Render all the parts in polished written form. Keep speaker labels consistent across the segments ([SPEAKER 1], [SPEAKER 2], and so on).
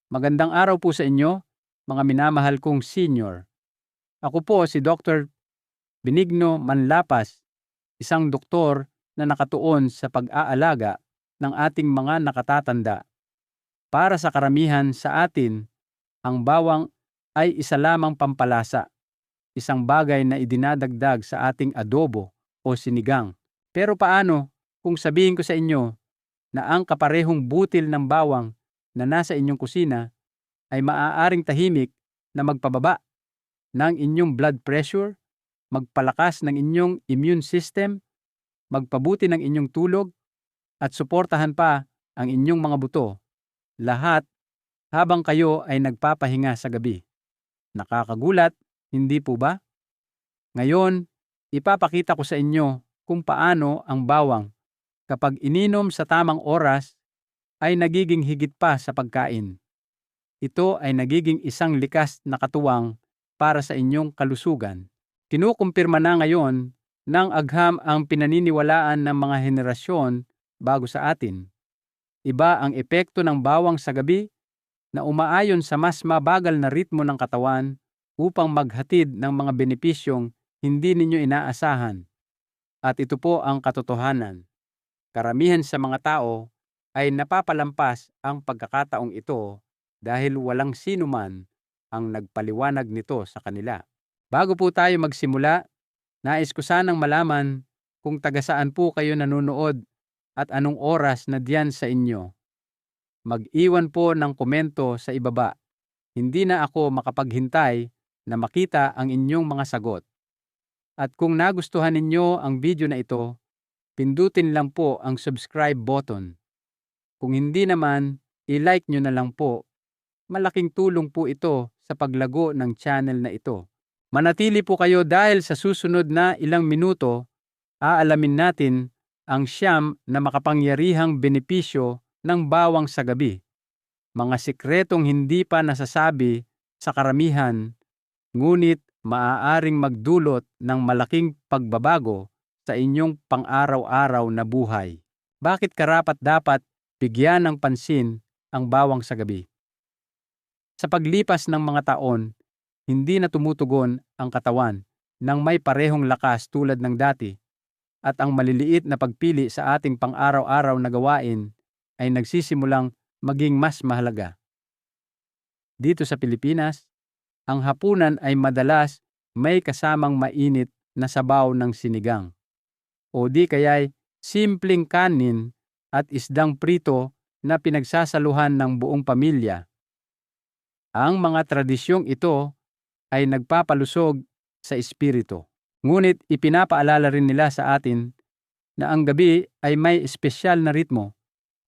[SPEAKER 1] Magandang araw po sa inyo, mga minamahal kong senior. Ako po si Dr. Benigno Manlapas, isang doktor na nakatuon sa pag-aalaga ng ating mga nakatatanda. Para sa karamihan sa atin, ang bawang ay isa lamang pampalasa, isang bagay na idinadagdag sa ating adobo o sinigang. Pero paano kung sabihin ko sa inyo na ang kaparehong butil ng bawang na nasa inyong kusina ay maaaring tahimik na magpababa ng inyong blood pressure, magpalakas ng inyong immune system, magpabuti ng inyong tulog, at suportahan pa ang inyong mga buto, lahat habang kayo ay nagpapahinga sa gabi. Nakakagulat, hindi po ba? Ngayon, ipapakita ko sa inyo kung paano ang bawang, kapag ininom sa tamang oras, ay nagiging higit pa sa pagkain. Ito ay nagiging isang likas na katuwang para sa inyong kalusugan. Kinukumpirma na ngayon ng agham ang pinaniniwalaan ng mga henerasyon bago sa atin. Iba ang epekto ng bawang sa gabi na umaayon sa mas mabagal na ritmo ng katawan upang maghatid ng mga benepisyong hindi ninyo inaasahan. At ito po ang katotohanan. Karamihan sa mga tao ay napapalampas ang pagkakataong ito dahil walang sino man ang nagpaliwanag nito sa kanila. Bago po tayo magsimula, nais ko sanang malaman kung taga saan po kayo nanonood at anong oras na diyan sa inyo. Mag-iwan po ng komento sa ibaba. Hindi na ako makapaghintay na makita ang inyong mga sagot. At kung nagustuhan ninyo ang video na ito, pindutin lang po ang subscribe button. Kung hindi naman, i-like nyo na lang po. Malaking tulong po ito sa paglago ng channel na ito. Manatili po kayo dahil sa susunod na ilang minuto, aalamin natin ang siyam na makapangyarihang benepisyo ng bawang sa gabi. Mga sikretong hindi pa nasasabi sa karamihan, ngunit maaaring magdulot ng malaking pagbabago sa inyong pang-araw-araw na buhay. Bakit karapat-dapat bigyan ng pansin ang bawang sa gabi? Sa paglipas ng mga taon, hindi na tumutugon ang katawan ng may parehong lakas tulad ng dati, at ang maliliit na pagpili sa ating pang-araw-araw na gawain ay nagsisimulang maging mas mahalaga. Dito sa Pilipinas, ang hapunan ay madalas may kasamang mainit na sabaw ng sinigang, o di kaya'y simpleng kanin at isdang prito na pinagsasaluhan ng buong pamilya. Ang mga tradisyong ito ay nagpapalusog sa espiritu. Ngunit ipinapaalala rin nila sa atin na ang gabi ay may espesyal na ritmo,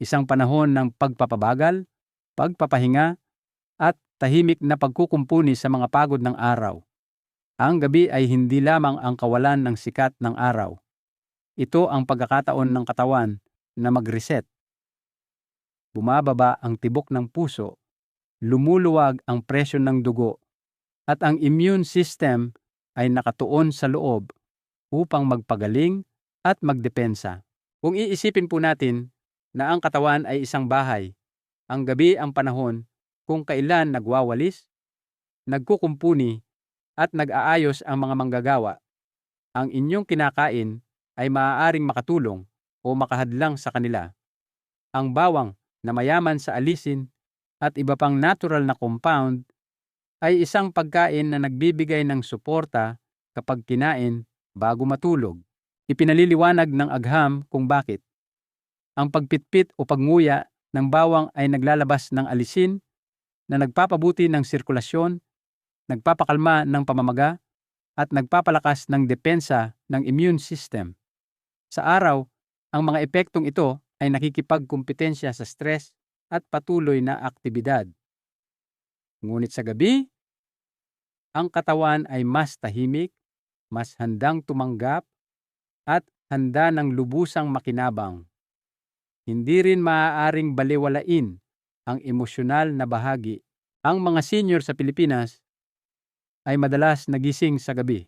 [SPEAKER 1] isang panahon ng pagpapabagal, pagpapahinga, at tahimik na pagkukumpuni sa mga pagod ng araw. Ang gabi ay hindi lamang ang kawalan ng sikat ng araw. Ito ang pagkakataon ng katawan na mag-reset. Bumababa ang tibok ng puso, lumuluwag ang presyon ng dugo, at ang immune system ay nakatuon sa loob upang magpagaling at magdepensa. Kung iisipin po natin na ang katawan ay isang bahay, ang gabi ang panahon kung kailan nagwawalis, nagkukumpuni, at nag-aayos ang mga manggagawa. Ang inyong kinakain ay maaaring makatulong o makahadlang sa kanila. Ang bawang na mayaman sa alisin at iba pang natural na compound ay isang pagkain na nagbibigay ng suporta kapag kinain bago matulog. Ipinaliliwanag ng agham kung bakit. Ang pagpitpit o pagnguya ng bawang ay naglalabas ng alisin na nagpapabuti ng sirkulasyon, nagpapakalma ng pamamaga, at nagpapalakas ng depensa ng immune system. Sa araw, ang mga epektong ito ay nakikipagkumpetensya sa stress at patuloy na aktibidad. Ngunit sa gabi, ang katawan ay mas tahimik, mas handang tumanggap, at handa ng lubusang makinabang. Hindi rin maaaring balewalain ang emosyonal na bahagi. Ang mga senior sa Pilipinas ay madalas nagising sa gabi.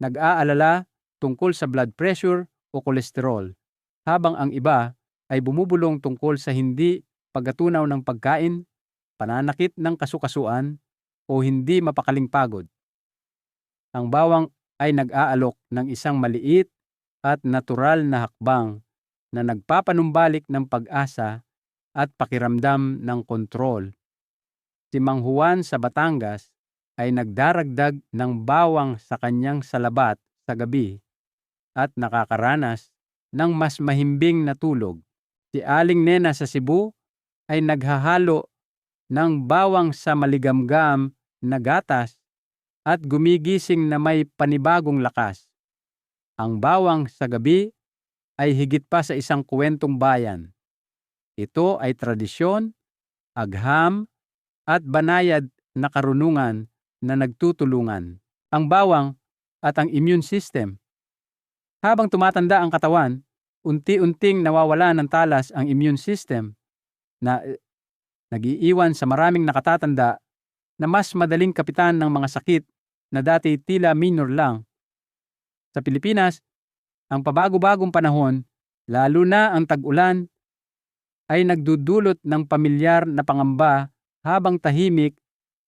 [SPEAKER 1] Nag-aalala tungkol sa blood pressure o kolesterol, habang ang iba ay bumubulong tungkol sa hindi pagkatunaw ng pagkain, pananakit ng kasukasuan, o hindi mapakaling pagod. Ang bawang ay nag-aalok ng isang maliit at natural na hakbang na nagpapanumbalik ng pag-asa at pakiramdam ng kontrol. Si Mang Juan sa Batangas ay nagdaragdag ng bawang sa kanyang salabat sa gabi at nakakaranas ng mas mahimbing na tulog. Si Aling Nena sa Cebu ay naghahalo ng bawang sa maligamgam na gatas at gumigising na may panibagong lakas. Ang bawang sa gabi ay higit pa sa isang kwentong bayan. Ito ay tradisyon, agham, at banayad na karunungan na nagtutulungan. Ang bawang at ang immune system. Habang tumatanda ang katawan, unti-unting nawawala ng talas ang immune system na nag-iiwan sa maraming nakatatanda na mas madaling kapitan ng mga sakit na dati tila minor lang. Sa Pilipinas, ang pabago-bagong panahon, lalo na ang tag-ulan, ay nagdudulot ng pamilyar na pangamba habang tahimik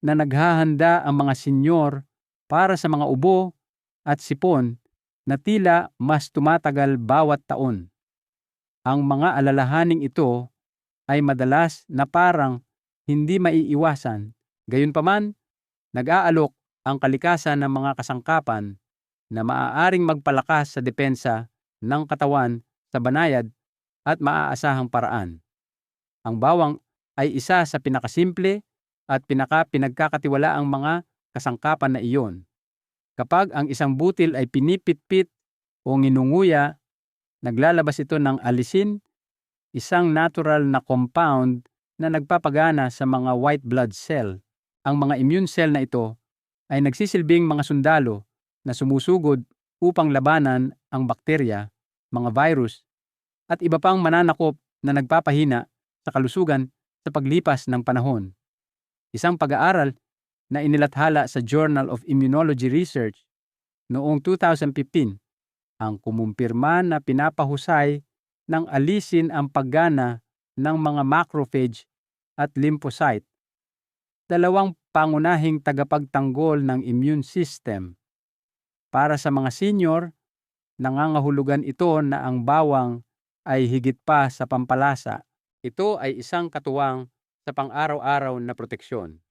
[SPEAKER 1] na naghahanda ang mga senyor para sa mga ubo at sipon na tila mas tumatagal bawat taon. Ang mga alalahaning ito ay madalas na parang hindi maiiwasan. Gayunpaman, nag-aalok ang kalikasan ng mga kasangkapan na maaaring magpalakas sa depensa ng katawan sa banayad at maaasahang paraan. Ang bawang ay isa sa pinakasimple at pinagkakatiwalaang mga kasangkapan na iyon. Kapag ang isang butil ay pinipitpit o nginunguya, naglalabas ito ng alisin, isang natural na compound na nagpapagana sa mga white blood cell. Ang mga immune cell na ito ay nagsisilbing mga sundalo na sumusugod upang labanan ang bakterya, mga virus, at iba pang mananakop na nagpapahina sa kalusugan sa paglipas ng panahon. Isang pag-aaral na inilathala sa Journal of Immunology Research noong 2015 ang kumumpirma na pinapahusay ng alisin ang paggana ng mga macrophage at lymphocyte, dalawang pangunahing tagapagtanggol ng immune system. Para sa mga senior, nangangahulugan ito na ang bawang ay higit pa sa pampalasa. Ito ay isang katuwang sa pang-araw-araw na proteksyon.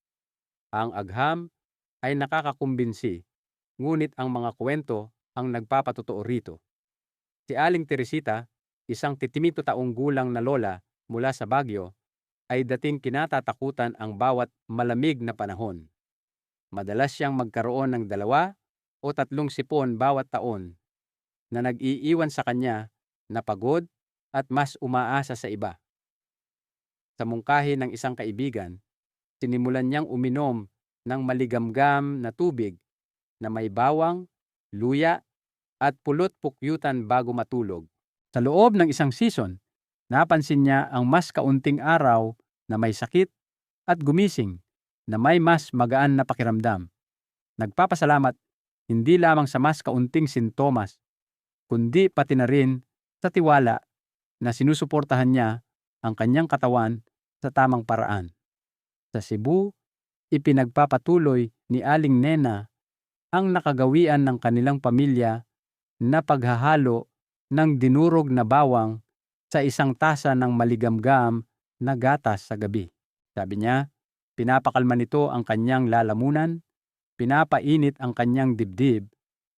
[SPEAKER 1] Ang agham ay nakakakumbinsi, ngunit ang mga kwento ang nagpapatotoo rito. Si Aling Teresita, isang 72 taong gulang na lola mula sa Baguio, ay dating kinatatakutan ang bawat malamig na panahon. Madalas siyang magkaroon ng 2 o 3 sipon bawat taon na nag-iiwan sa kanya na pagod at mas umaasa sa iba. Sa mungkahi ng isang kaibigan, sinimulan niyang uminom ng maligamgam na tubig na may bawang, luya, at pulot-pukyutan bago matulog. Sa loob ng isang season, napansin niya ang mas kaunting araw na may sakit at gumising na may mas magaan na pakiramdam. Nagpapasalamat hindi lamang sa mas kaunting sintomas, kundi pati na rin sa tiwala na sinusuportahan niya ang kanyang katawan sa tamang paraan. Sa Cebu, ipinagpapatuloy ni Aling Nena ang nakagawian ng kanilang pamilya na paghahalo ng dinurog na bawang sa isang tasa ng maligamgam na gatas sa gabi. Sabi niya, pinapakalma nito ang kanyang lalamunan, pinapainit ang kanyang dibdib,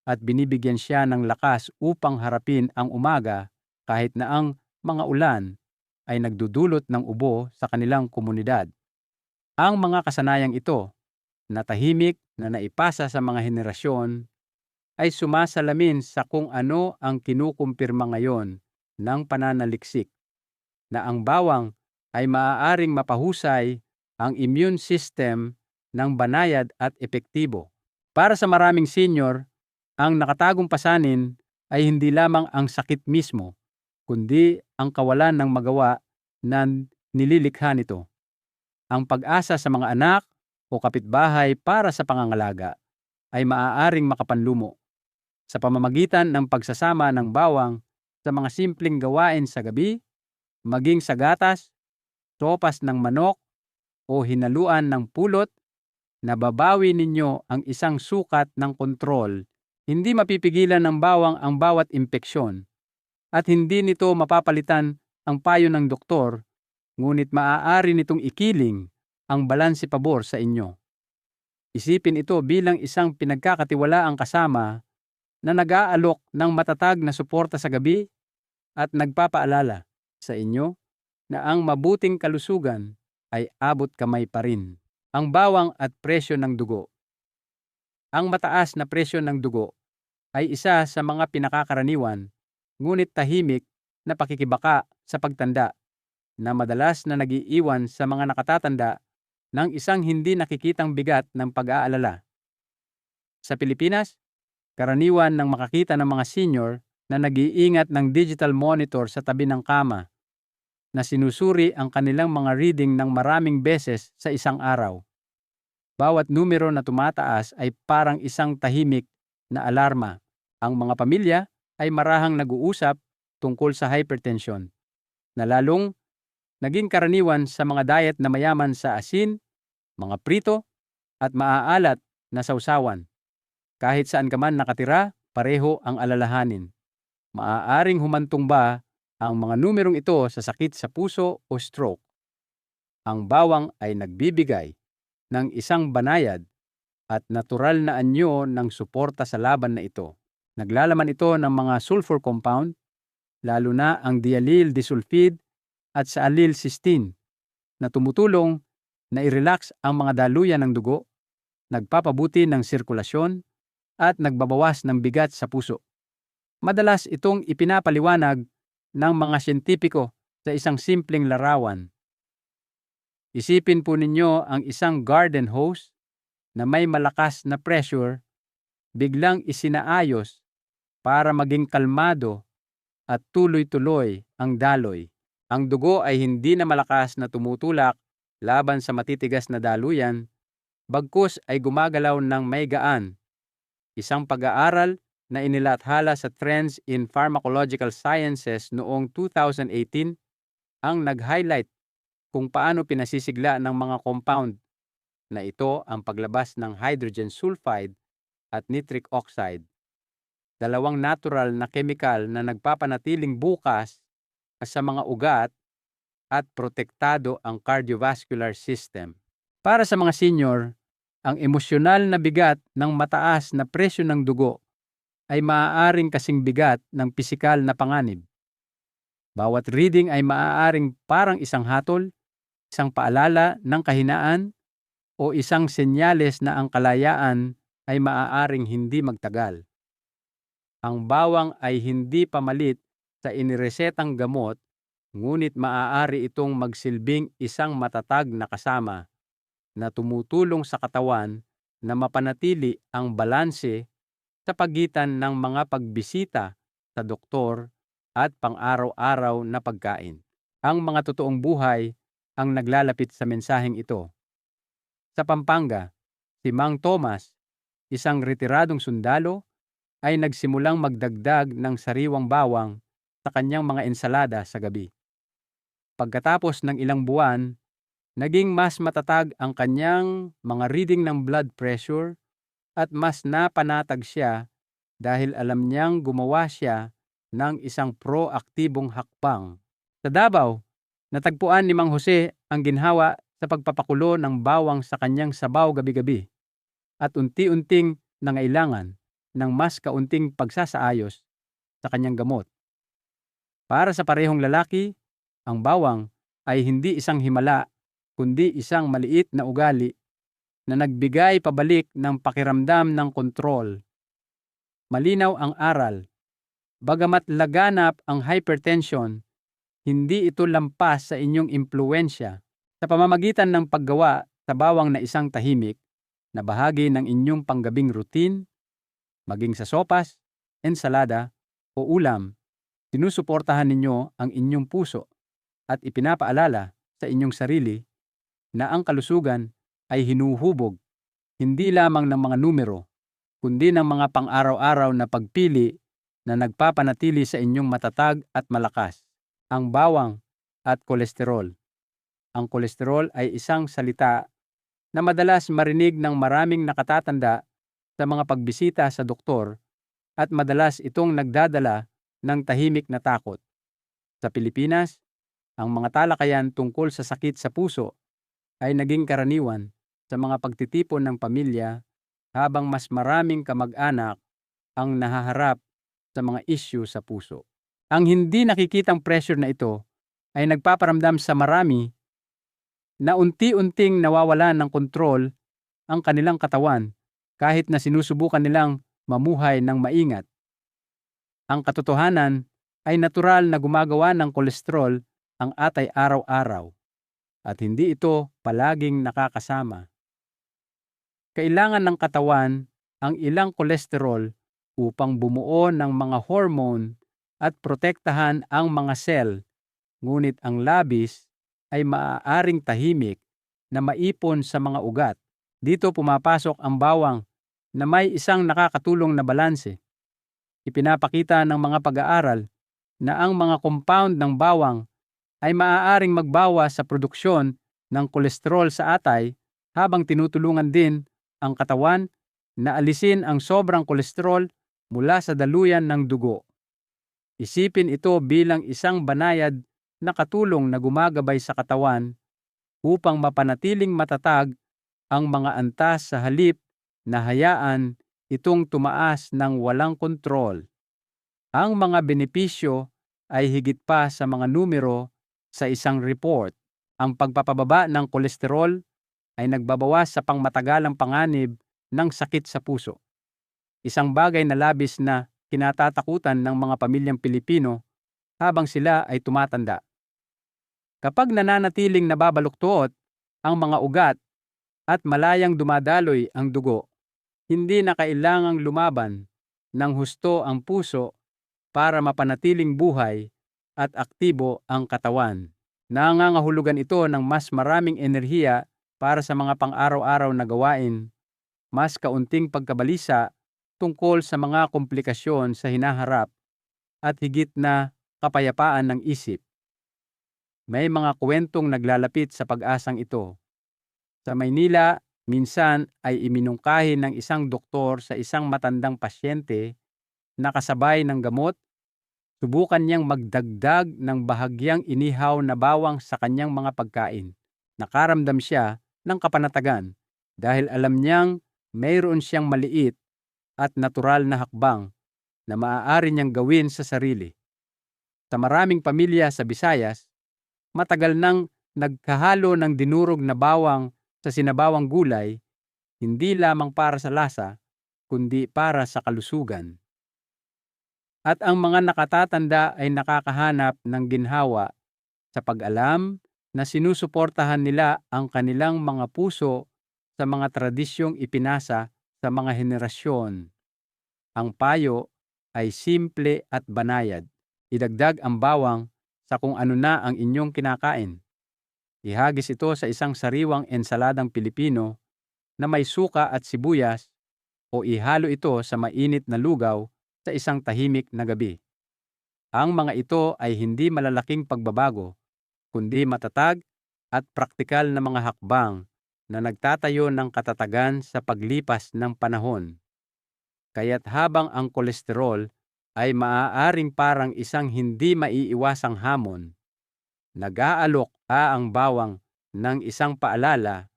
[SPEAKER 1] at binibigyan siya ng lakas upang harapin ang umaga kahit na ang mga ulan ay nagdudulot ng ubo sa kanilang komunidad. Ang mga kasanayang ito, na tahimik na naipasa sa mga henerasyon, ay sumasalamin sa kung ano ang kinukumpirma ngayon ng pananaliksik, na ang bawang ay maaaring mapahusay ang immune system ng banayad at epektibo. Para sa maraming senior, ang nakatagong pasanin ay hindi lamang ang sakit mismo, kundi ang kawalan ng magawa na nililikha nito. Ang pag-asa sa mga anak o kapitbahay para sa pangangalaga ay maaaring makapanlumo sa pamamagitan ng pagsasama ng bawang sa mga simpleng gawain sa gabi, maging sa gatas, sopas ng manok, o hinaluan ng pulot, nababawi ninyo ang isang sukat ng kontrol. Hindi mapipigilan ng bawang ang bawat impeksyon at hindi nito mapapalitan ang payo ng doktor, ngunit maaari nitong ikiling ang balanse pabor sa inyo. Isipin ito bilang isang pinagkakatiwalaang kasama na nag-aalok ng matatag na suporta sa gabi at nagpapaalala sa inyo na ang mabuting kalusugan ay abot kamay pa rin. Ang bawang at presyo ng dugo. Ang mataas na presyo ng dugo ay isa sa mga pinakakaraniwan ngunit tahimik na pakikibaka sa pagtanda na madalas na nagiiwan sa mga nakatatanda ng isang hindi nakikitang bigat ng pag-aalala. Sa Pilipinas, karaniwan ng makakita ng mga senior na nag-iingat ng digital monitor sa tabi ng kama na sinusuri ang kanilang mga reading ng maraming beses sa isang araw. Bawat numero na tumataas ay parang isang tahimik na alarma. Ang mga pamilya ay marahang nag-uusap tungkol sa hypertension na lalong naging karaniwan sa mga diet na mayaman sa asin, mga prito, at maaalat na sausawan. Kahit saan ka man nakatira, pareho ang alalahanin. Maaaring humantong ba ang mga numerong ito sa sakit sa puso o stroke? Ang bawang ay nagbibigay ng isang banayad at natural na anyo ng suporta sa laban na ito. Naglalaman ito ng mga sulfur compound, lalo na ang diallyl disulfide at sa allyl cysteine, na tumutulong na i-relax ang mga daluyan ng dugo, nagpapabuti ng sirkulasyon, at nagbabawas ng bigat sa puso. Madalas itong ipinapaliwanag ng mga siyentipiko sa isang simpleng larawan. Isipin po ninyo ang isang garden hose na may malakas na pressure biglang isinaayos para maging kalmado at tuloy-tuloy ang daloy. Ang dugo ay hindi na malakas na tumutulak laban sa matitigas na daluyan, bagkus ay gumagalaw ng may gaan. Isang pag-aaral na inilathala sa Trends in Pharmacological Sciences noong 2018 ang nag-highlight kung paano pinasisigla ng mga compound na ito ang paglabas ng hydrogen sulfide at nitric oxide, dalawang natural na kemikal na nagpapanatiling bukas sa mga ugat at protektado ang cardiovascular system. Para sa mga senior, ang emosyonal na bigat ng mataas na presyo ng dugo ay maaaring kasing bigat ng pisikal na panganib. Bawat reading ay maaaring parang isang hatol, isang paalala ng kahinaan, o isang senyales na ang kalayaan ay maaaring hindi magtagal. Ang bawang ay hindi pamalit sa iniresetang gamot, ngunit maaari itong magsilbing isang matatag na kasama na tumutulong sa katawan na mapanatili ang balanse sa pagitan ng mga pagbisita sa doktor at pang-araw-araw na pagkain. Ang mga totoong buhay ang naglalapit sa mensaheng ito. Sa Pampanga, si Mang Tomas, isang retiradong sundalo, ay nagsimulang magdagdag ng sariwang bawang sa kanyang mga ensalada sa gabi. Pagkatapos ng ilang buwan, naging mas matatag ang kanyang mga reading ng blood pressure at mas napanatag siya dahil alam niyang gumawa siya ng isang proaktibong hakbang. Sa Davao, natagpuan ni Mang Jose ang ginhawa sa pagpapakulo ng bawang sa kanyang sabaw gabi-gabi at unti-unting nangailangan ng mas kaunting pagsasaayos sa kanyang gamot. Para sa parehong lalaki, ang bawang ay hindi isang himala kundi isang maliit na ugali na nagbigay pabalik ng pakiramdam ng kontrol. Malinaw ang aral. Bagamat laganap ang hypertension, hindi ito lampas sa inyong impluwensya sa pamamagitan ng paggawa sa bawang na isang tahimik na bahagi ng inyong panggabing routine, maging sa sopas, ensalada, o ulam. Sinusuportahan ninyo ang inyong puso at ipinapaalala sa inyong sarili na ang kalusugan ay hinuhubog hindi lamang ng mga numero, kundi ng mga pang-araw-araw na pagpili na nagpapanatili sa inyong matatag at malakas, ang bawang at kolesterol. Ang kolesterol ay isang salita na madalas marinig ng maraming nakatatanda sa mga pagbisita sa doktor at madalas itong nagdadala ng tahimik na takot. Sa Pilipinas, ang mga talakayan tungkol sa sakit sa puso ay naging karaniwan sa mga pagtitipon ng pamilya habang mas maraming kamag-anak ang nahaharap sa mga issue sa puso. Ang hindi nakikitang pressure na ito ay nagpaparamdam sa marami na unti-unting nawawalan ng kontrol ang kanilang katawan kahit na sinusubukan nilang mamuhay ng maingat. Ang katotohanan ay natural na gumagawa ng kolesterol ang atay araw-araw at hindi ito palaging nakakasama. Kailangan ng katawan ang ilang kolesterol upang bumuo ng mga hormone at protektahan ang mga cell, ngunit ang labis ay maaaring tahimik na maipon sa mga ugat. Dito pumapasok ang bawang na may isang nakakatulong na balanse. Ipinapakita ng mga pag-aaral na ang mga compound ng bawang ay maaaring magbawas sa produksyon ng kolesterol sa atay habang tinutulungan din ang katawan na alisin ang sobrang kolesterol mula sa daluyan ng dugo. Isipin ito bilang isang banayad na katulong na gumagabay sa katawan upang mapanatiling matatag ang mga antas sa halip na hayaan itong tumaas ng walang kontrol. Ang mga benepisyo ay higit pa sa mga numero sa isang report. Ang pagpapababa ng kolesterol ay nagbabawas sa pangmatagalang panganib ng sakit sa puso. Isang bagay na labis na kinatatakutan ng mga pamilyang Pilipino habang sila ay tumatanda. Kapag nananatiling nababaluktot ang mga ugat at malayang dumadaloy ang dugo, hindi na kailangang lumaban ng husto ang puso para mapanatiling buhay at aktibo ang katawan. Nangangahulugan ito ng mas maraming enerhiya para sa mga pang-araw-araw na gawain, mas kaunting pagkabalisa tungkol sa mga komplikasyon sa hinaharap at higit na kapayapaan ng isip. May mga kwentong naglalapit sa pag-asang ito. Sa Maynila, minsan ay iminungkahi ng isang doktor sa isang matandang pasyente na kasabay ng gamot. Subukan niyang magdagdag ng bahagyang inihaw na bawang sa kanyang mga pagkain. Nakaramdam siya ng kapanatagan dahil alam niyang mayroon siyang maliit at natural na hakbang na maaari niyang gawin sa sarili. Sa maraming pamilya sa Visayas, matagal nang nagkahalo ng dinurog na bawang sa sinabawang gulay, hindi lamang para sa lasa, kundi para sa kalusugan. At ang mga nakatatanda ay nakakahanap ng ginhawa sa pag-alam na sinusuportahan nila ang kanilang mga puso sa mga tradisyong ipinasa sa mga henerasyon. Ang payo ay simple at banayad. Idagdag ang bawang sa kung ano na ang inyong kinakain. Ihagis ito sa isang sariwang ensaladang Pilipino na may suka at sibuyas o ihalo ito sa mainit na lugaw sa isang tahimik na gabi. Ang mga ito ay hindi malalaking pagbabago, kundi matatag at praktikal na mga hakbang na nagtatayo ng katatagan sa paglipas ng panahon. Kaya't habang ang kolesterol ay maaaring parang isang hindi maiiwasang hamon, nag-aalok ang bawang ng isang paalala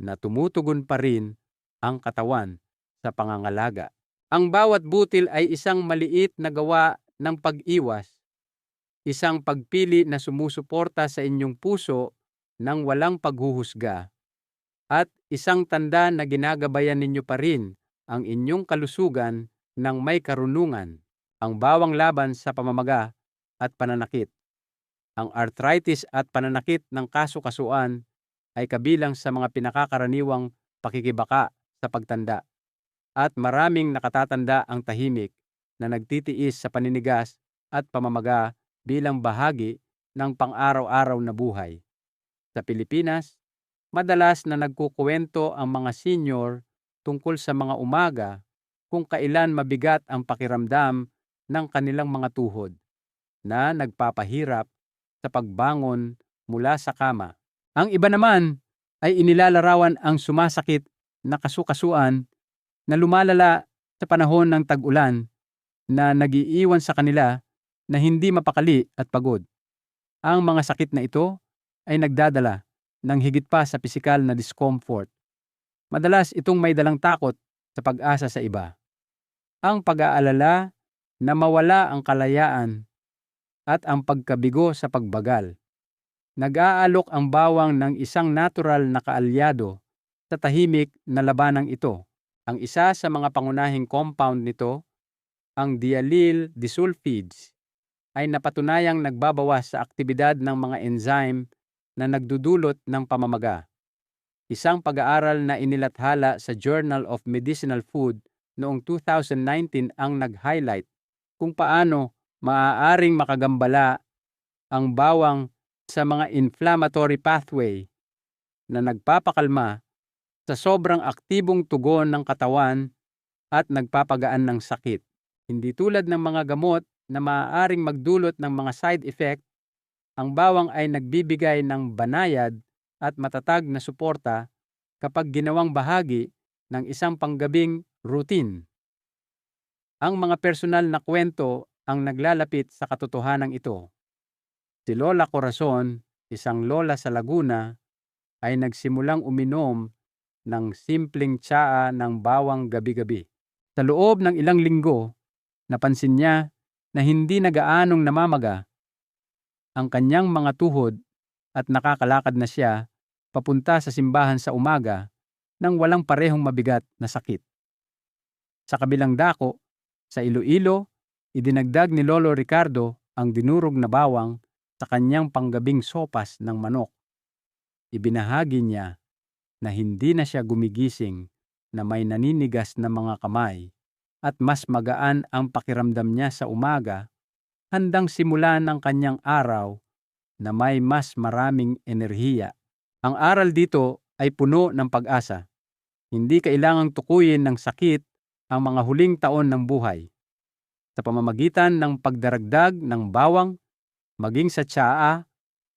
[SPEAKER 1] na tumutugon pa rin ang katawan sa pangangalaga. Ang bawat butil ay isang maliit na gawa ng pag-iwas, isang pagpili na sumusuporta sa inyong puso ng walang paghuhusga, at isang tanda na ginagabayan ninyo pa rin ang inyong kalusugan ng may karunungan. Ang bawang laban sa pamamaga at pananakit. Ang arthritis at pananakit ng kasu-kasuan ay kabilang sa mga pinakakaraniwang pakikibaka sa pagtanda. At maraming nakatatanda ang tahimik na nagtitiis sa paninigas at pamamaga bilang bahagi ng pang-araw-araw na buhay. Sa Pilipinas, madalas na nagkukuwento ang mga senior tungkol sa mga umaga kung kailan mabigat ang pakiramdam ng kanilang mga tuhod na nagpapahirap sa pagbangon mula sa kama. Ang iba naman ay inilalarawan ang sumasakit na kasukasuan na lumalala sa panahon ng tag-ulan na nagiiwan sa kanila na hindi mapakali at pagod. Ang mga sakit na ito ay nagdadala ng higit pa sa pisikal na discomfort. Madalas itong may dalang takot sa pag-asa sa iba. Ang pag-aalala na mawala ang kalayaan at ang pagkabigo sa pagbagal. Nag-aalok ang bawang ng isang natural na kaalyado sa tahimik na labanang ito. Ang isa sa mga pangunahing compound nito, ang diallyl disulfides, ay napatunayang nagbabawas sa aktibidad ng mga enzyme na nagdudulot ng pamamaga. Isang pag-aaral na inilathala sa Journal of Medicinal Food noong 2019 ang nag-highlight kung paano maaaring makagambala ang bawang sa mga inflammatory pathway na nagpapakalma sa sobrang aktibong tugon ng katawan at nagpapagaan ng sakit. Hindi tulad ng mga gamot na maaaring magdulot ng mga side effect, ang bawang ay nagbibigay ng banayad at matatag na suporta kapag ginawang bahagi ng isang panggabing routine. Ang mga personal na kwento ang naglalapit sa katotohanan ito. Si Lola Corazon, isang lola sa Laguna, ay nagsimulang uminom ng simpleng tsaa ng bawang gabi-gabi. Sa loob ng ilang linggo, napansin niya na hindi na gaanong namamaga ang kanyang mga tuhod at nakakalakad na siya papunta sa simbahan sa umaga nang walang parehong mabigat na sakit. Sa kabilang dako, sa Iloilo, idinagdag ni Lolo Ricardo ang dinurog na bawang sa kanyang panggabing sopas ng manok. Ibinahagi niya na hindi na siya gumigising na may naninigas na mga kamay at mas magaan ang pakiramdam niya sa umaga, handang simulan ang kanyang araw na may mas maraming enerhiya. Ang aral dito ay puno ng pag-asa. Hindi kailangang tukuyin ng sakit ang mga huling taon ng buhay. Sa pamamagitan ng pagdaragdag ng bawang, maging sa tsaa,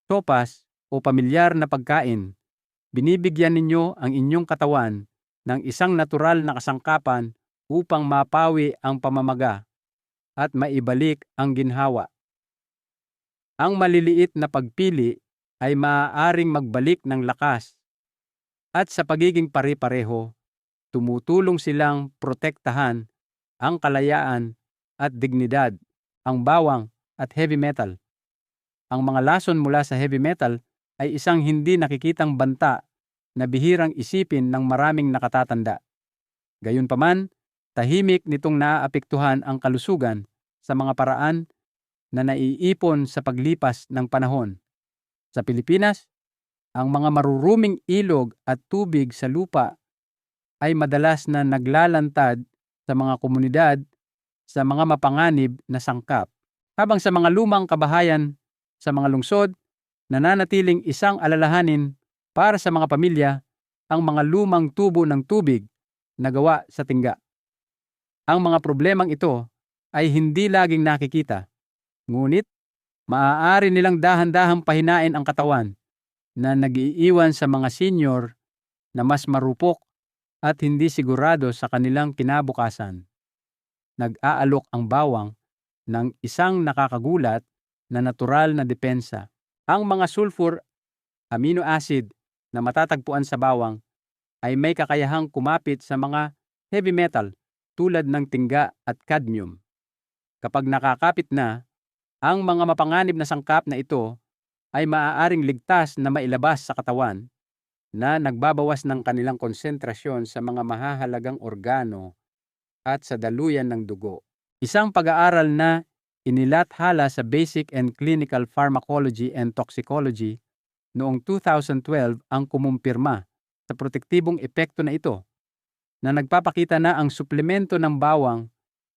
[SPEAKER 1] sopas o pamilyar na pagkain, binibigyan ninyo ang inyong katawan ng isang natural na kasangkapan upang mapawi ang pamamaga at maibalik ang ginhawa. Ang maliliit na pagpili ay maaaring magbalik ng lakas at sa pagiging pare-pareho, tumutulong silang protektahan ang kalayaan at dignidad, ang bawang at heavy metal. Ang mga lason mula sa heavy metal ay isang hindi nakikitang banta na bihirang isipin ng maraming nakatatanda. Gayunpaman, tahimik nitong naaapektuhan ang kalusugan sa mga paraan na naiipon sa paglipas ng panahon. Sa Pilipinas, ang mga maruruming ilog at tubig sa lupa ay madalas na naglalantad sa mga komunidad sa mga mapanganib na sangkap. Habang sa mga lumang kabahayan sa mga lungsod, nananatiling isang alalahanin para sa mga pamilya ang mga lumang tubo ng tubig na gawa sa tingga. Ang mga problemang ito ay hindi laging nakikita, ngunit maaari nilang dahan-dahang pahinain ang katawan na nag-iiwan sa mga senior na mas marupok at hindi sigurado sa kanilang kinabukasan. Nag-aalok ang bawang ng isang nakakagulat na natural na depensa. Ang mga sulfur amino acid na matatagpuan sa bawang ay may kakayahang kumapit sa mga heavy metal tulad ng tingga at cadmium. Kapag nakakapit na, ang mga mapanganib na sangkap na ito ay maaaring ligtas na mailabas sa katawan na nagbabawas ng kanilang konsentrasyon sa mga mahahalagang organo at sa daluyan ng dugo. Isang pag-aaral na inilathala sa Basic and Clinical Pharmacology and Toxicology noong 2012 ang kumumpirma sa protektibong epekto na ito, na nagpapakita na ang suplemento ng bawang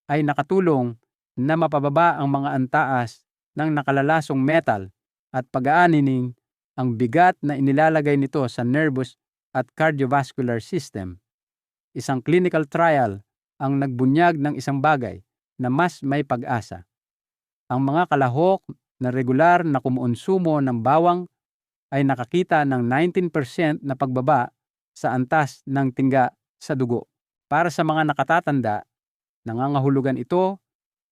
[SPEAKER 1] ay nakatulong na mapababa ang mga antaas ng nakalalasong metal at pag-aanining ang bigat na inilalagay nito sa nervous at cardiovascular system. Isang clinical trial ang nagbunyag ng isang bagay na mas may pag-asa. Ang mga kalahok na regular na kumuonsumo ng bawang ay nakakita ng 19% na pagbaba sa antas ng tingga sa dugo. Para sa mga nakatatanda, nangangahulugan ito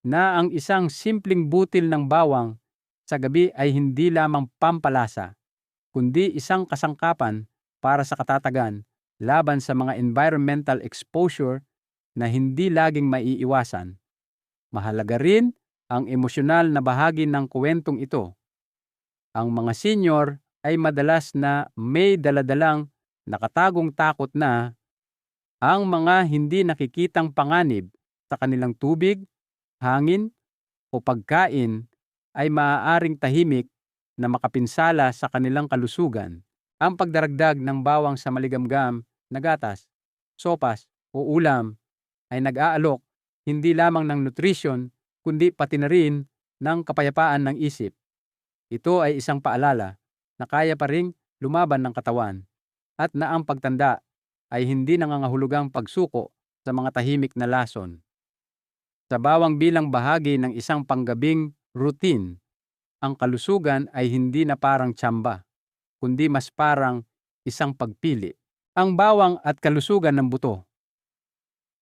[SPEAKER 1] na ang isang simpleng butil ng bawang sa gabi ay hindi lamang pampalasa, kundi isang kasangkapan para sa katatagan laban sa mga environmental exposure na hindi laging maiiwasan. Mahalaga rin ang emosyonal na bahagi ng kwentong ito. Ang mga senior ay madalas na may daladalang nakatagong takot na ang mga hindi nakikitang panganib sa kanilang tubig, hangin o pagkain ay maaaring tahimik na makapinsala sa kanilang kalusugan. Ang pagdaragdag ng bawang sa maligamgam na gatas, sopas o ulam ay nag-aalok hindi lamang ng nutrisyon kundi pati na rin ng kapayapaan ng isip. Ito ay isang paalala na kaya pa ring lumaban ng katawan at na ang pagtanda ay hindi nangangahulugang pagsuko sa mga tahimik na lason. Sa bawang bilang bahagi ng isang panggabing routine, ang kalusugan ay hindi na parang tsamba, kundi mas parang isang pagpili. Ang bawang at kalusugan ng buto.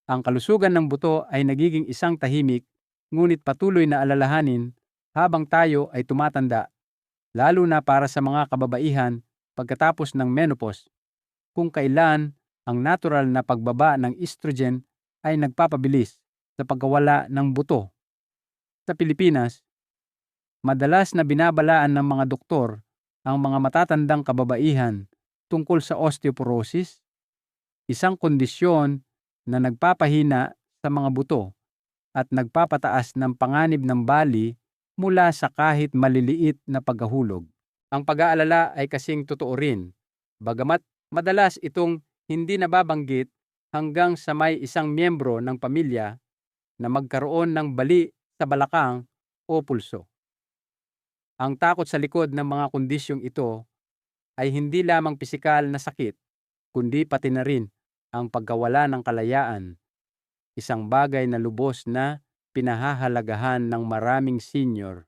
[SPEAKER 1] Ang kalusugan ng buto ay nagiging isang tahimik ngunit patuloy na alalahanin habang tayo ay tumatanda, lalo na para sa mga kababaihan pagkatapos ng menopause, kung kailan ang natural na pagbaba ng estrogen ay nagpapabilis sa pagkawala ng buto. Sa Pilipinas, madalas na binabalaan ng mga doktor ang mga matatandang kababaihan tungkol sa osteoporosis, isang kondisyon na nagpapahina sa mga buto at nagpapataas ng panganib ng bali mula sa kahit maliliit na pagkahulog. Ang pag-aalala ay kasing totoo rin, bagamat madalas itong hindi nababanggit hanggang sa may isang miyembro ng pamilya na magkaroon ng bali sa balakang o pulso. Ang takot sa likod ng mga kondisyong ito ay hindi lamang pisikal na sakit, kundi pati na rin ang pagkawala ng kalayaan, isang bagay na lubos na pinahahalagahan ng maraming senior.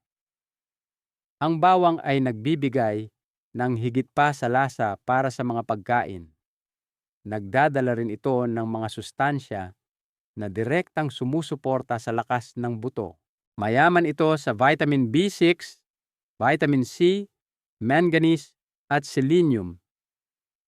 [SPEAKER 1] Ang bawang ay nagbibigay ng higit pa sa lasa para sa mga pagkain. Nagdadala rin ito ng mga sustansya na direktang sumusuporta sa lakas ng buto. Mayaman ito sa vitamin B6, vitamin C, manganese at selenium,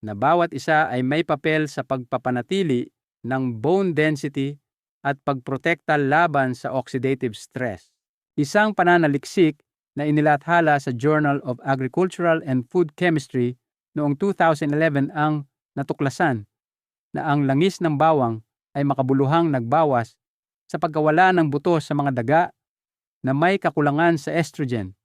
[SPEAKER 1] na bawat isa ay may papel sa pagpapanatili ng bone density at pagprotekta laban sa oxidative stress. Isang pananaliksik na inilathala sa Journal of Agricultural and Food Chemistry noong 2011 ang natuklasan na ang langis ng bawang ay makabuluhang nagbawas sa pagkawala ng buto sa mga daga na may kakulangan sa estrogen,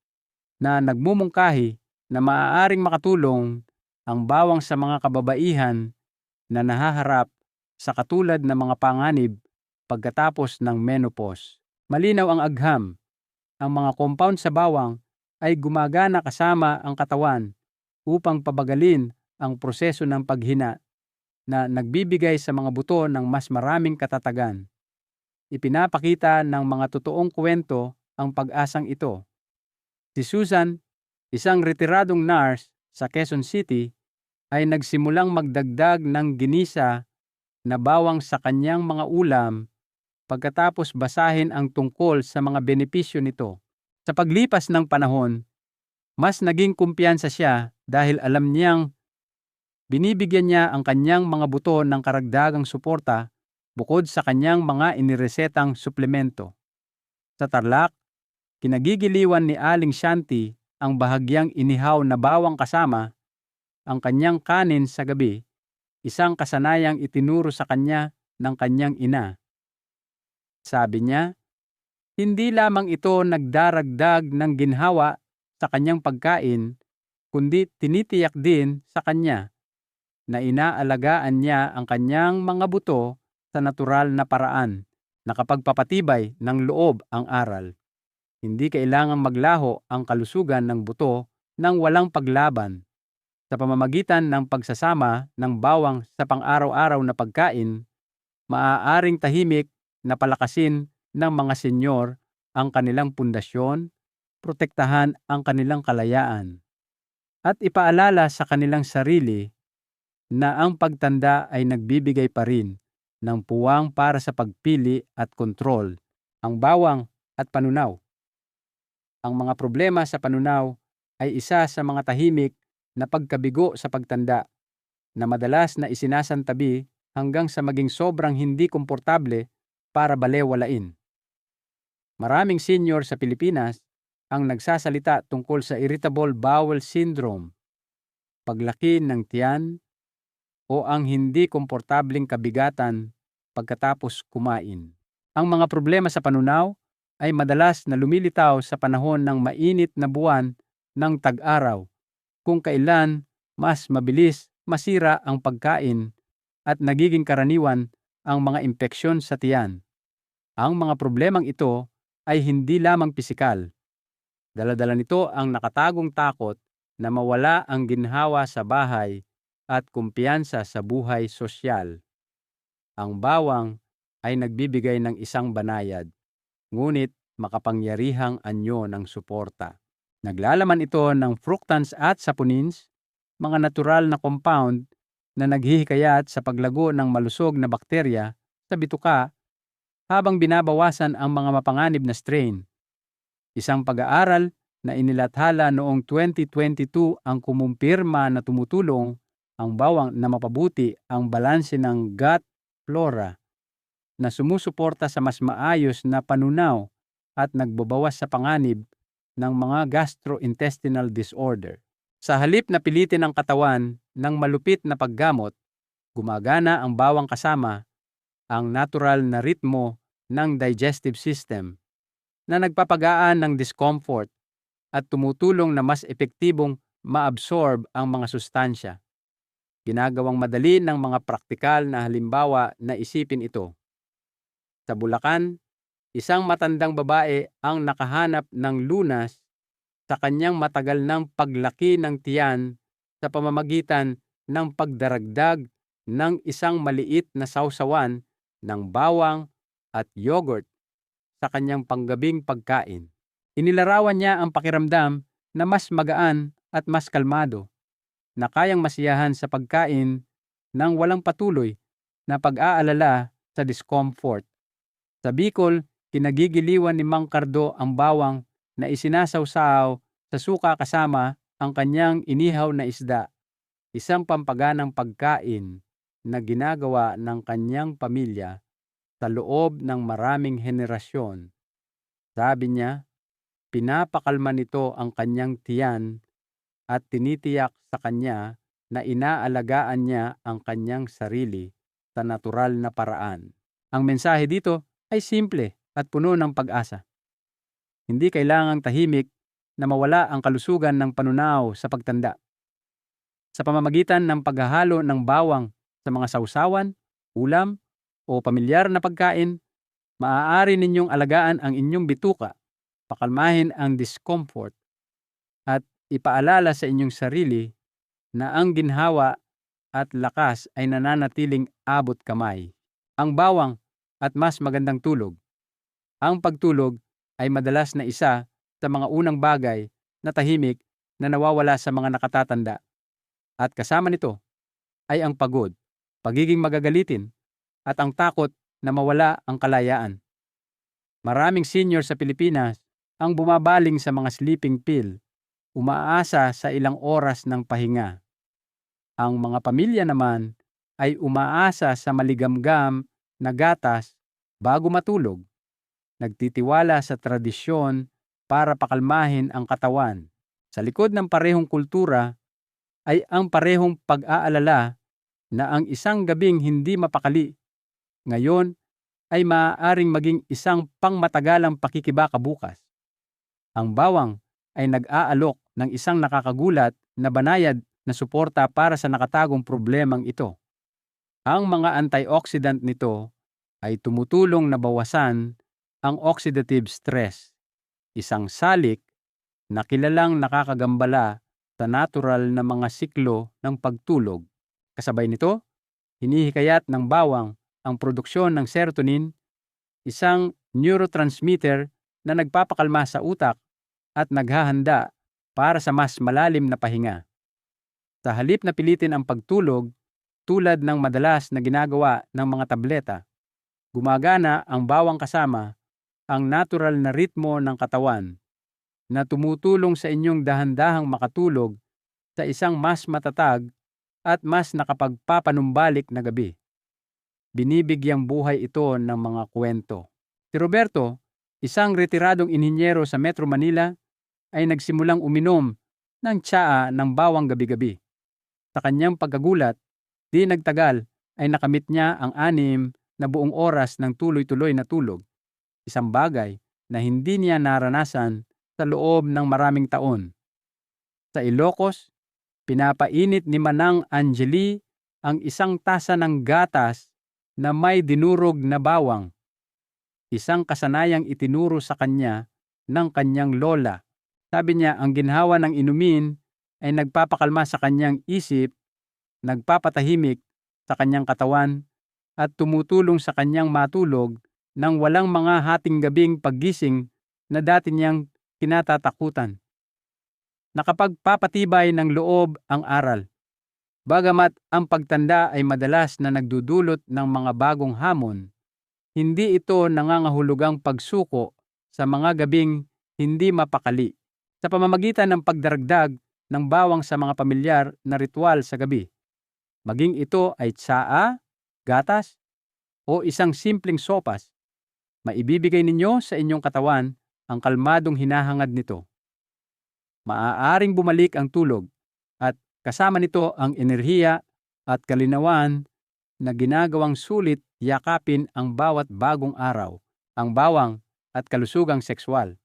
[SPEAKER 1] na nagmumungkahi na maaaring makatulong ang bawang sa mga kababaihan na nahaharap sa katulad ng mga panganib pagkatapos ng menopause. Malinaw ang agham. Ang mga compound sa bawang ay gumagana kasama ang katawan upang pabagalin ang proseso ng paghina na nagbibigay sa mga buto ng mas maraming katatagan. Ipinapakita ng mga totoong kwento ang pag-asang ito. Si Susan, isang retiradong nurse sa Quezon City, ay nagsimulang magdagdag ng ginisa na bawang sa kanyang mga ulam pagkatapos basahin ang tungkol sa mga benepisyo nito. Sa paglipas ng panahon, mas naging kumpiyansa siya dahil alam niyang binibigyan niya ang kanyang mga buto ng karagdagang suporta bukod sa kanyang mga iniresetang suplemento. Sa Tarlac, kinagigiliwan ni Aling Shanti ang bahagyang inihaw na bawang kasama ang kanyang kanin sa gabi, isang kasanayang itinuro sa kanya ng kanyang ina. Sabi niya, hindi lamang ito nagdaragdag ng ginhawa sa kanyang pagkain, kundi tinitiyak din sa kanya na inaalagaan niya ang kanyang mga buto sa natural na paraan, nakapagpapatibay ng loob ang aral. Hindi kailangang maglaho ang kalusugan ng buto nang walang paglaban. Sa pamamagitan ng pagsasama ng bawang sa pang-araw-araw na pagkain, maaaring tahimik na palakasin ng mga senyor ang kanilang pundasyon, protektahan ang kanilang kalayaan, at ipaalala sa kanilang sarili na ang pagtanda ay nagbibigay pa rin ng puwang para sa pagpili at kontrol, ang bawang at panunaw. Ang mga problema sa panunaw ay isa sa mga tahimik na pagkabigo sa pagtanda na madalas na isinasantabi hanggang sa maging sobrang hindi komportable para balewalain. Maraming senior sa Pilipinas ang nagsasalita tungkol sa irritable bowel syndrome, paglaki ng tiyan, o ang hindi komportabling kabigatan pagkatapos kumain. Ang mga problema sa panunaw ay madalas na lumilitaw sa panahon ng mainit na buwan ng tag-araw, kung kailan mas mabilis masira ang pagkain at nagiging karaniwan ang mga impeksyon sa tiyan. Ang mga problemang ito ay hindi lamang pisikal. Dala-dala nito ang nakatagong takot na mawala ang ginhawa sa bahay at kumpiyansa sa buhay sosyal. Ang bawang ay nagbibigay ng isang banayad, ngunit makapangyarihang anyo ng suporta. Naglalaman ito ng fructans at saponins, mga natural na compound na naghihikayat sa paglago ng malusog na bakterya sa bituka habang binabawasan ang mga mapanganib na strain. Isang pag-aaral na inilathala noong 2022 ang kumumpirma na tumutulong ang bawang na mapabuti ang balanse ng gut flora, na sumusuporta sa mas maayos na panunaw at nagbabawas sa panganib ng mga gastrointestinal disorder. Sa halip na pilitin ang katawan ng malupit na paggamot, gumagana ang bawang kasama ang natural na ritmo ng digestive system na nagpapagaan ng discomfort at tumutulong na mas epektibong maabsorb ang mga sustansya. Ginagawang madali ng mga praktikal na halimbawa na isipin ito. Sa Bulacan, isang matandang babae ang nakahanap ng lunas sa kanyang matagal ng paglaki ng tiyan sa pamamagitan ng pagdaragdag ng isang maliit na sawsawan ng bawang at yogurt sa kanyang panggabing pagkain. Inilarawan niya ang pakiramdam na mas magaan at mas kalmado, na kayang masiyahan sa pagkain ng walang patuloy na pag-aalala sa discomfort. Sa Bicol, kinagigiliwan ni Mang Cardo ang bawang na isinasawsaw sa suka kasama ang kanyang inihaw na isda, isang pampaganang pagkain na ginagawa ng kanyang pamilya sa loob ng maraming henerasyon. Sabi niya, pinapakalma nito ang kanyang tiyan at tinitiyak sa kanya na inaalagaan niya ang kanyang sarili sa natural na paraan. Ang mensahe dito ay simple at puno ng pag-asa. Hindi kailangang tahimik na mawala ang kalusugan ng panunaw sa pagtanda. Sa pamamagitan ng paghahalo ng bawang sa mga sawsawan, ulam, o pamilyar na pagkain, maaari ninyong alagaan ang inyong bituka, pakalmahin ang discomfort, at ipaalala sa inyong sarili na ang ginhawa at lakas ay nananatiling abot kamay. Ang bawang at mas magandang tulog. Ang pagtulog ay madalas na isa sa mga unang bagay na tahimik na nawawala sa mga nakatatanda. At kasama nito ay ang pagod, pagiging magagalitin, at ang takot na mawala ang kalayaan. Maraming senior sa Pilipinas ang bumabaling sa mga sleeping pill, umaasa sa ilang oras ng pahinga. Ang mga pamilya naman ay umaasa sa maligamgam na gatas bago matulog, nagtitiwala sa tradisyon para pakalmahin ang katawan. Sa likod ng parehong kultura ay ang parehong pag-aalala na ang isang gabing hindi mapakali ngayon ay maaaring maging isang pangmatagalang pakikibaka bukas. Ang bawang ay nag-aalok ng isang nakakagulat na banayad na suporta para sa nakatagong problemang ito. Ang mga antioxidant nito ay tumutulong na bawasan ang oxidative stress, isang salik na kilalang nakakagambala sa natural na mga siklo ng pagtulog. Kasabay nito, hinihikayat ng bawang ang produksyon ng serotonin, isang neurotransmitter na nagpapakalma sa utak at naghahanda para sa mas malalim na pahinga. Sa halip na pilitin ang pagtulog tulad ng madalas na ginagawa ng mga tableta, gumagana ang bawang kasama ang natural na ritmo ng katawan na tumutulong sa inyong dahan-dahang makatulog sa isang mas matatag at mas nakapagpapanumbalik na gabi. Binibigyang buhay ito ng mga kwento. Si Roberto, isang retiradong inhinyero sa Metro Manila, ay nagsimulang uminom ng tsaa ng bawang gabi-gabi. Sa kanyang pagkagulat, di nagtagal ay nakamit niya ang 6 na buong oras ng tuloy-tuloy na tulog. Isang bagay na hindi niya naranasan sa loob ng maraming taon. Sa Ilocos, pinapainit ni Manang Angeli ang isang tasa ng gatas na may dinurog na bawang. Isang kasanayang itinuro sa kanya ng kanyang lola. Sabi niya ang ginhawa ng inumin ay nagpapakalma sa kanyang isip, nagpapatahimik sa kanyang katawan, at tumutulong sa kanyang matulog nang walang mga hating gabing paggising na dati niyang kinatatakutan. Nakapagpapatibay ng loob ang aral. Bagamat ang pagtanda ay madalas na nagdudulot ng mga bagong hamon, hindi ito nangangahulugang pagsuko sa mga gabing hindi mapakali. Sa pamamagitan ng pagdaragdag ng bawang sa mga pamilyar na ritual sa gabi, maging ito ay tsaa, gatas, o isang simpleng sopas, maibibigay ninyo sa inyong katawan ang kalmadong hinahangad nito. Maaaring bumalik ang tulog at kasama nito ang enerhiya at kalinawan na ginagawang sulit yakapin ang bawat bagong araw, ang bawang at kalusugang sekswal.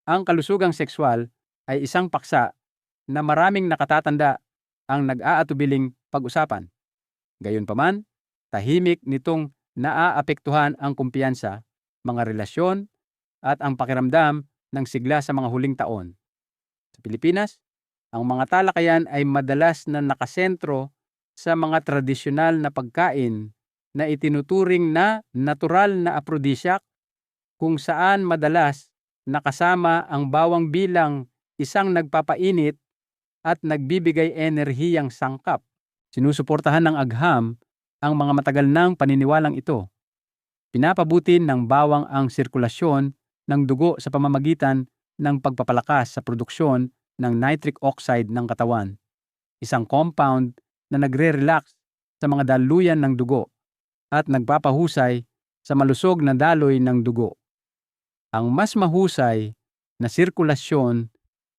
[SPEAKER 1] Ang kalusugang sekswal ay isang paksa na maraming nakatatanda ang nag-aatubiling pag-usapan. Gayunpaman, tahimik nitong naaapektuhan ang kumpiyansa, mga relasyon, at ang pakiramdam ng sigla sa mga huling taon. Sa Pilipinas, ang mga talakayan ay madalas na nakasentro sa mga tradisyonal na pagkain na itinuturing na natural na aphrodisiac, kung saan madalas nakasama ang bawang bilang isang nagpapainit at nagbibigay enerhiyang sangkap. Sinusuportahan ng agham ang mga matagal ng paniniwalang ito. Pinapabuti ng bawang ang sirkulasyon ng dugo sa pamamagitan ng pagpapalakas sa produksyon ng nitric oxide ng katawan, isang compound na nagre-relax sa mga daluyan ng dugo at nagpapahusay sa malusog na daloy ng dugo. Ang mas mahusay na sirkulasyon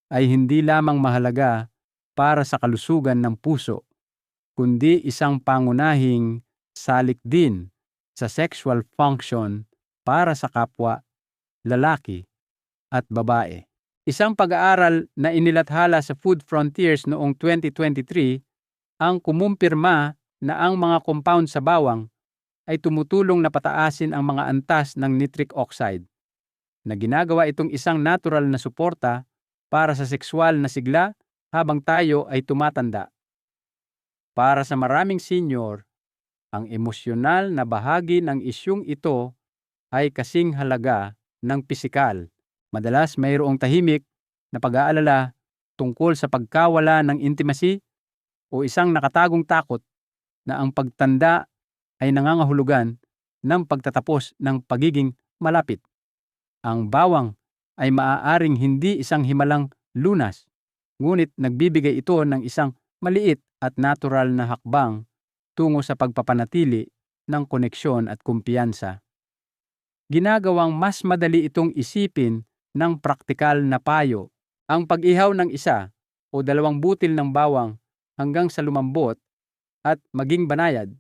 [SPEAKER 1] ay hindi lamang mahalaga para sa kalusugan ng puso, kundi isang pangunahing salik din sa sexual function para sa kapwa, lalaki at babae. Isang pag-aaral na inilathala sa Food Frontiers noong 2023 ang kumumpirma na ang mga compound sa bawang ay tumutulong na pataasin ang mga antas ng nitric oxide, na ginagawa itong isang natural na suporta para sa sexual na sigla habang tayo ay tumatanda. Para sa maraming senior, ang emosyonal na bahagi ng isyung ito ay kasing halaga ng pisikal. Madalas mayroong tahimik na pag-aalala tungkol sa pagkawala ng intimacy o isang nakatagong takot na ang pagtanda ay nangangahulugan ng pagtatapos ng pagiging malapit. Ang bawang ay maaaring hindi isang himalang lunas, ngunit nagbibigay ito ng isang maliit at natural na hakbang tungo sa pagpapanatili ng koneksyon at kumpiyansa. Ginagawang mas madali itong isipin ng praktikal na payo. Ang pag-ihaw ng 1 o 2 butil ng bawang hanggang sa lumambot at maging banayad.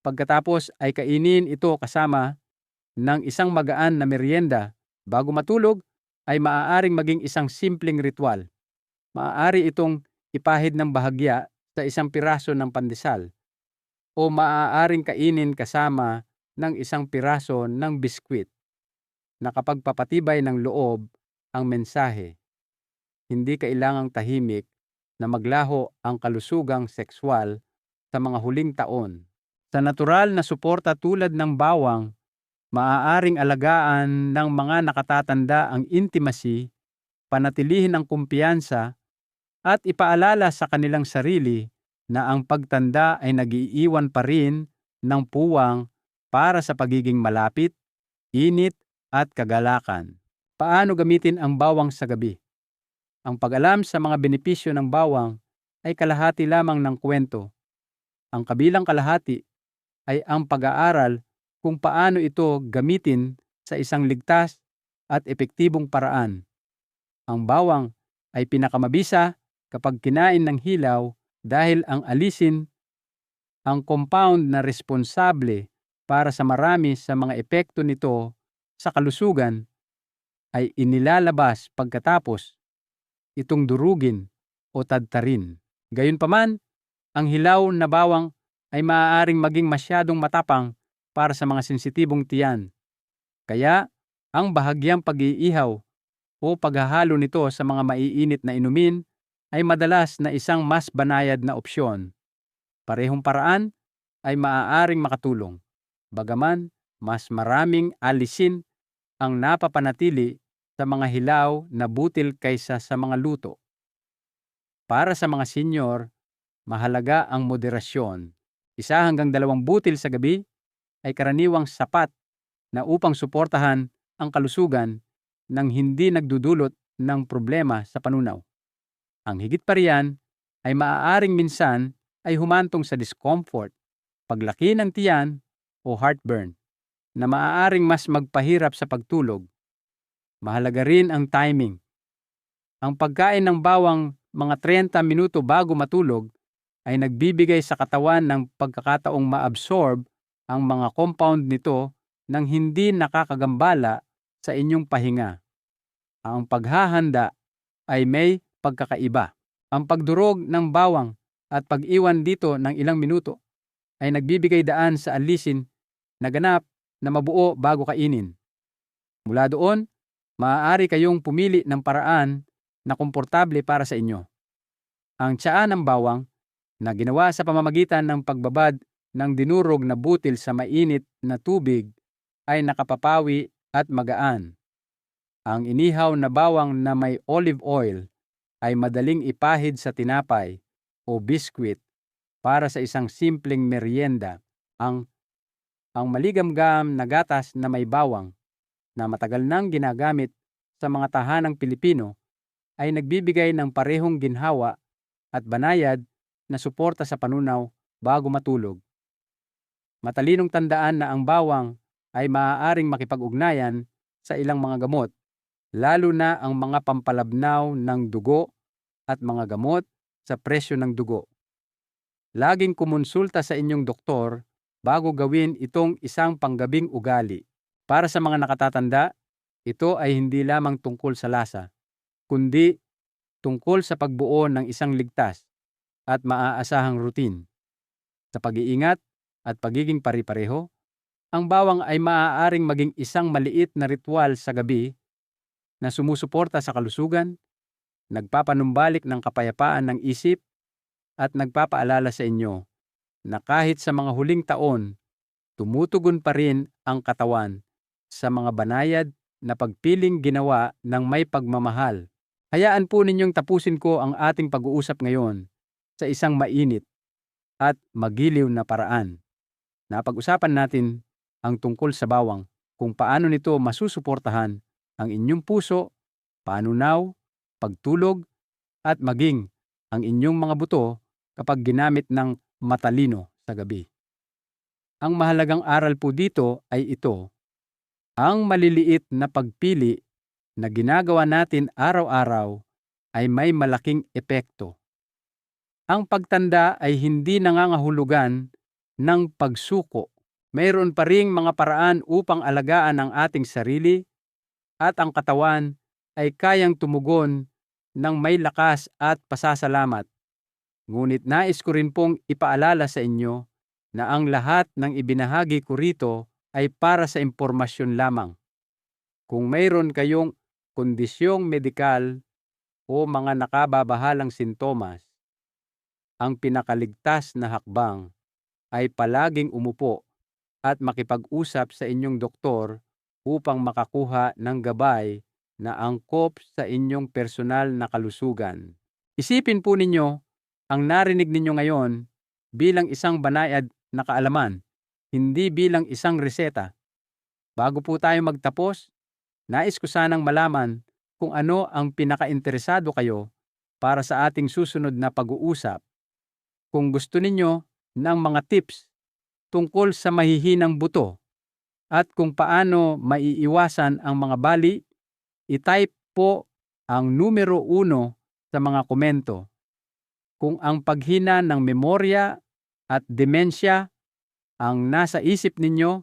[SPEAKER 1] Pagkatapos ay kainin ito kasama ng isang magaan na merienda bago matulog ay maaaring maging isang simpleng ritual. Maaari itong ipahid ng bahagya sa isang piraso ng pandesal o maaaring kainin kasama ng isang piraso ng biskwit. Nakapagpapatibay ng loob ang mensahe. Hindi kailangang tahimik na maglaho ang kalusugang sekswal sa mga huling taon. Sa natural na suporta tulad ng bawang, maaaring alagaan ng mga nakatatanda ang intimacy, panatilihin ang kumpiyansa, at ipaalala sa kanilang sarili na ang pagtanda ay nag-iiwan pa rin ng puwang para sa pagiging malapit, init at kagalakan. Paano gamitin ang bawang sa gabi? Ang pag-alam sa mga benepisyo ng bawang ay kalahati lamang ng kwento. Ang kabilang kalahati ay ang pag-aaral kung paano ito gamitin sa isang ligtas at epektibong paraan. Ang bawang ay pinakamabisa kapag kinain ng hilaw dahil ang alisin ang compound na responsable para sa marami sa mga epekto nito sa kalusugan ay inilalabas pagkatapos itong durugin o tadtarin. Gayunpaman, ang hilaw na bawang ay maaaring maging masyadong matapang para sa mga sensitibong tiyan. Kaya, ang bahagyang pag-iihaw o paghahalo nito sa mga maiinit na inumin ay madalas na isang mas banayad na opsyon. Parehong paraan ay maaaring makatulong, bagaman mas maraming alisin ang napapanatili sa mga hilaw na butil kaysa sa mga luto. Para sa mga senior, mahalaga ang moderasyon. 1 hanggang 2 butil sa gabi ay karaniwang sapat na upang suportahan ang kalusugan nang hindi nagdudulot ng problema sa panunaw. Ang higit pa riyan ay maaaring minsan ay humantong sa discomfort, paglaki ng tiyan o heartburn na maaaring mas magpahirap sa pagtulog. Mahalaga rin ang timing. Ang pagkain ng bawang mga 30 minuto bago matulog ay nagbibigay sa katawan ng pagkakataong ma-absorb ang mga compound nito nang hindi nakakagambala sa inyong pahinga. Ang paghahanda ay may pagkakaiba. Ang pagdurog ng bawang at pag-iwan dito ng ilang minuto ay nagbibigay daan sa alisin na ganap na mabuo bago kainin. Mula doon, maaari kayong pumili ng paraan na komportable para sa inyo. Ang tsaa ng bawang na ginawa sa pamamagitan ng pagbabad ng dinurog na butil sa mainit na tubig ay nakapapawi at magaan. Ang inihaw na bawang na may olive oil ay madaling ipahid sa tinapay o biskwit para sa isang simpleng merienda. Ang maligamgam na gatas na may bawang na matagal nang ginagamit sa mga tahanang Pilipino ay nagbibigay ng parehong ginhawa at banayad na suporta sa panunaw bago matulog. Matalinong tandaan na ang bawang ay maaaring makipag-ugnayan sa ilang mga gamot, lalo na ang mga pampalabnaw ng dugo at mga gamot sa presyo ng dugo. Laging kumonsulta sa inyong doktor bago gawin itong isang panggabing ugali. Para sa mga nakatatanda, ito ay hindi lamang tungkol sa lasa, kundi tungkol sa pagbuo ng isang ligtas at maaasahang routine. Sa pag-iingat at pagiging pari-pareho, ang bawang ay maaaring maging isang maliit na ritual sa gabi na sumusuporta sa kalusugan, nagpapanumbalik ng kapayapaan ng isip, at nagpapaalala sa inyo na kahit sa mga huling taon, tumutugon pa rin ang katawan sa mga banayad na pagpiling ginawa ng may pagmamahal. Hayaan po ninyong tapusin ko ang ating pag-uusap ngayon sa isang mainit at magiliw na paraan. Napag-usapan natin ang tungkol sa bawang, kung paano nito masusuportahan ang inyong puso, panunaw, pagtulog, at maging ang inyong mga buto kapag ginamit ng matalino sa gabi. Ang mahalagang aral po dito ay ito: ang maliliit na pagpili na ginagawa natin araw-araw ay may malaking epekto. Ang pagtanda ay hindi nangangahulugan ng pagsuko. Mayroon pa ring mga paraan upang alagaan ang ating sarili at ang katawan ay kayang tumugon ng may lakas at pasasalamat. Ngunit nais ko rin pong ipaalala sa inyo na ang lahat ng ibinahagi ko rito ay para sa impormasyon lamang. Kung mayroon kayong kondisyong medikal o mga nakababahalang sintomas, ang pinakaligtas na hakbang ay palaging umupo at makipag-usap sa inyong doktor upang makakuha ng gabay na angkop sa inyong personal na kalusugan. Isipin po ninyo ang narinig ninyo ngayon bilang isang banayad na kaalaman, hindi bilang isang reseta. Bago po tayo magtapos, nais ko sanang malaman kung ano ang pinakainteresado kayo para sa ating susunod na pag-uusap. Kung gusto ninyo ng mga tips tungkol sa mahihinang buto at kung paano maiiwasan ang mga bali, i-type po ang numero 1 sa mga komento. Kung ang paghina ng memorya at demensya ang nasa isip ninyo,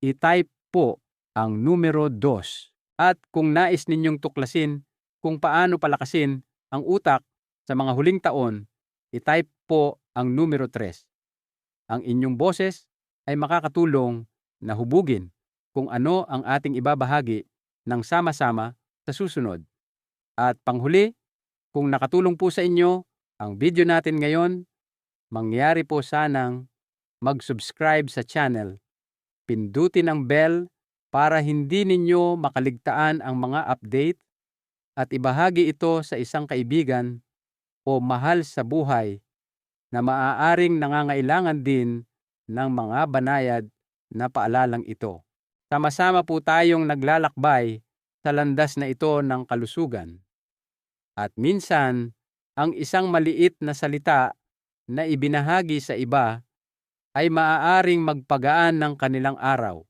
[SPEAKER 1] i-type po ang numero 2. At kung nais ninyong tuklasin kung paano palakasin ang utak sa mga huling taon, i-type po ang numero 3. Ang inyong boses ay makakatulong na hubugin kung ano ang ating ibabahagi ng sama-sama sa susunod. At panghuli, kung nakatulong po sa inyo ang video natin ngayon, mangyari po sanang mag-subscribe sa channel. Pindutin ang bell para hindi ninyo makaligtaan ang mga update at ibahagi ito sa isang kaibigan o mahal sa buhay na maaaring nangangailangan din ng mga banayad na paalalang ito. Sama-sama po tayong naglalakbay sa landas na ito ng kalusugan. At minsan, ang isang maliit na salita na ibinahagi sa iba ay maaaring magpagaan ng kanilang araw.